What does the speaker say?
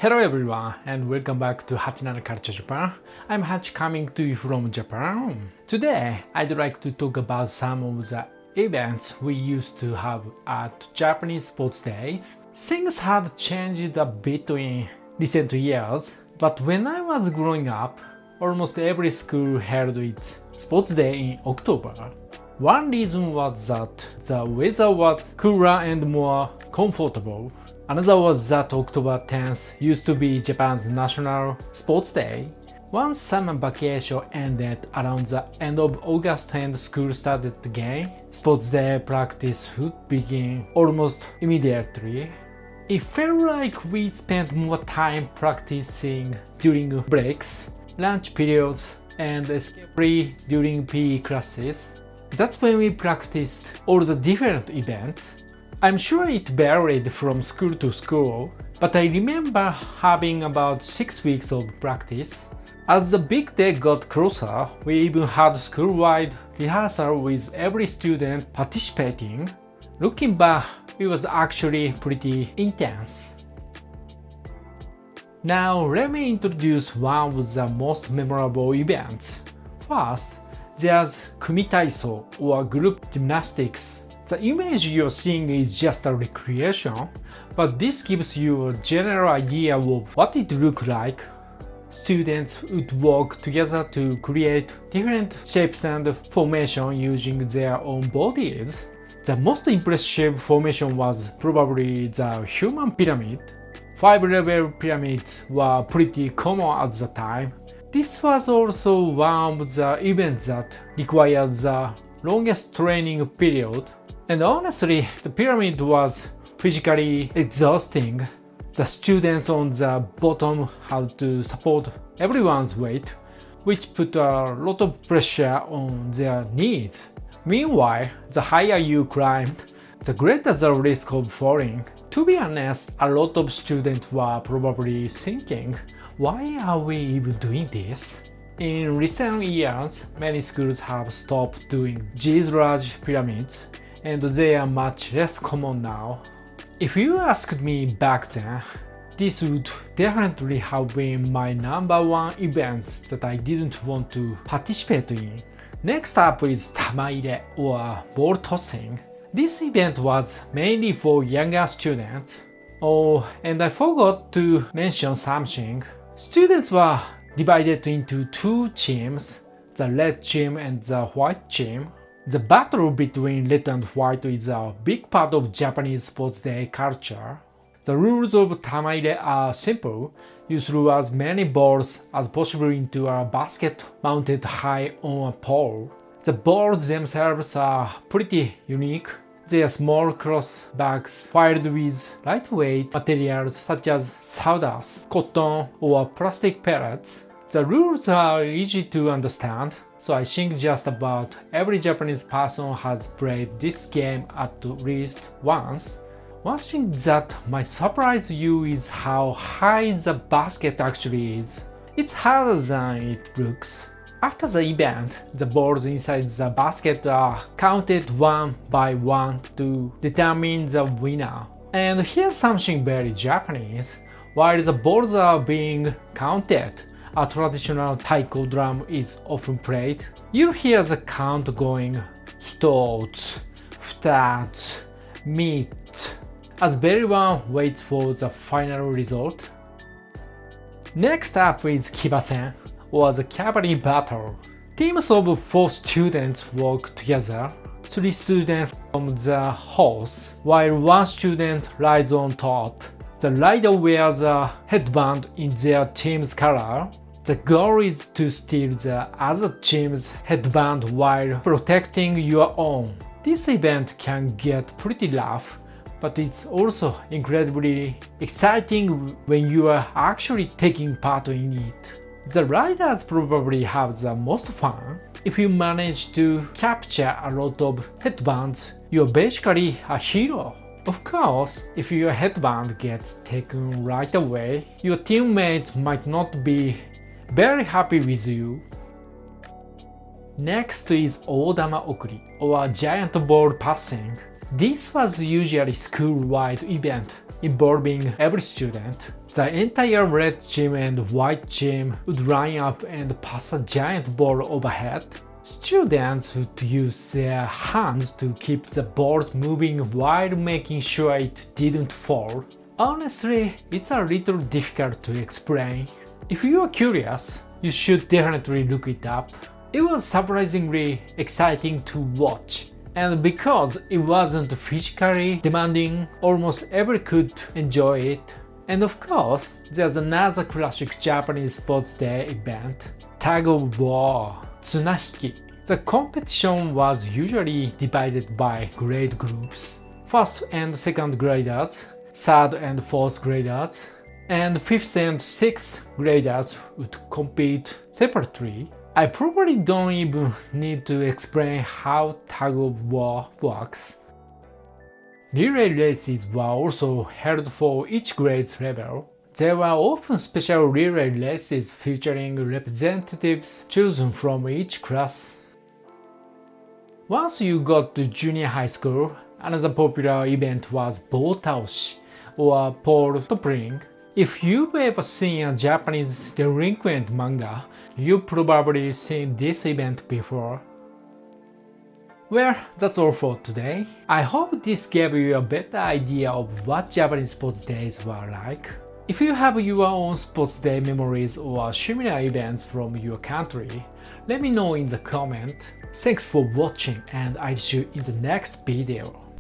Hello everyone and welcome back to Hachinara Culture Japan. I'm Hachi coming to you from Japan. Today I'd like to talk about some of the events we used to have at Japanese sports days. Things have changed a bit in recent years, but when I was growing up, almost every school held its sports day in October. One reason was that the weather was cooler and more comfortable. Another was that October 10th used to be Japan's national sports day. Once summer vacation ended around the end of August and school started again, sports day practice would begin almost immediately. It felt like we spent more time practicing during breaks, lunch periods, and especially during PE classes. That's when we practiced all the different events. I'm sure it varied from school to school, but I remember having about 6 weeks of practice. As the big day got closer, we even had school-wide rehearsal with every student participating. Looking back, it was actually pretty intense. Now let me introduce one of the most memorable events. First, there's kumitaiso or group gymnastics. The image you're seeing is just a recreation, but this gives you a general idea of what it looked like. Students would work together to create different shapes and formations using their own bodies. The most impressive formation was probably the human pyramid. 5-level pyramids were pretty common at the time. This was also one of the events that required the longest training period. And honestly, the pyramid was physically exhausting. The students on the bottom had to support everyone's weight, which put a lot of pressure on their knees. Meanwhile, the higher you climbed, the greater the risk of falling. To be honest, a lot of students were probably thinking, why are we even doing this? In recent years, many schools have stopped doing these large pyramids, and they are much less common now. If you asked me back then, this would definitely have been my number one event that I didn't want to participate in. Next up is tamaire or ball tossing. This event was mainly for younger students. Oh, and I forgot to mention something. Students were divided into two teams, the red team and the white team. The battle between red and white is a big part of Japanese sports day culture. The rules of tamaire are simple. You throw as many balls as possible into a basket mounted high on a pole. The balls themselves are pretty unique. They are small cloth bags filled with lightweight materials such as sawdust, cotton, or plastic pellets. The rules are easy to understand, so I think just about every Japanese person has played this game at least once. One thing that might surprise you is how high the basket actually is. It's harder than it looks. After the event, the balls inside the basket are counted one by one to determine the winner. And here's something very Japanese. While the balls are being counted, a traditional taiko drum is often played. You'll hear the count going hitotsu, futatsu, mitsu, as everyone waits for the final result. Next up is kibasen, or the cavalry battle. Teams of 4 students work together. 3 students from the horse, while 1 student rides on top. The rider wears a headband in their team's color. The goal is to steal the other team's headband while protecting your own. This event can get pretty rough, but it's also incredibly exciting when you are actually taking part in it. The riders probably have the most fun. If you manage to capture a lot of headbands, you're basically a hero. Of course, if your headband gets taken right away, your teammates might not be very happy with you. Next is Odama Okuri, or giant ball passing. This was usually a school-wide event involving every student. The entire red team and white team would line up and pass a giant ball overhead. Students would use their hands to keep the balls moving while making sure it didn't fall. Honestly, it's a little difficult to explain. If you are curious, you should definitely look it up. It was surprisingly exciting to watch. And because it wasn't physically demanding, almost everyone could enjoy it. And of course, there's another classic Japanese sports day event, tug of war, tsunahiki. The competition was usually divided by grade groups. First and second graders, third and fourth graders, and fifth and sixth graders would compete separately. I probably don't even need to explain how tug of war works. Relay races were also held for each grade level. There were often special relay races featuring representatives chosen from each class. Once you got to junior high school, another popular event was botaoshi, or pole toppling. If you've ever seen a Japanese delinquent manga, you've probably seen this event before. Well, that's all for today. I hope this gave you a better idea of what Japanese sports days were like. If you have your own sports day memories or similar events from your country, let me know in the comment. Thanks for watching and I'll see you in the next video.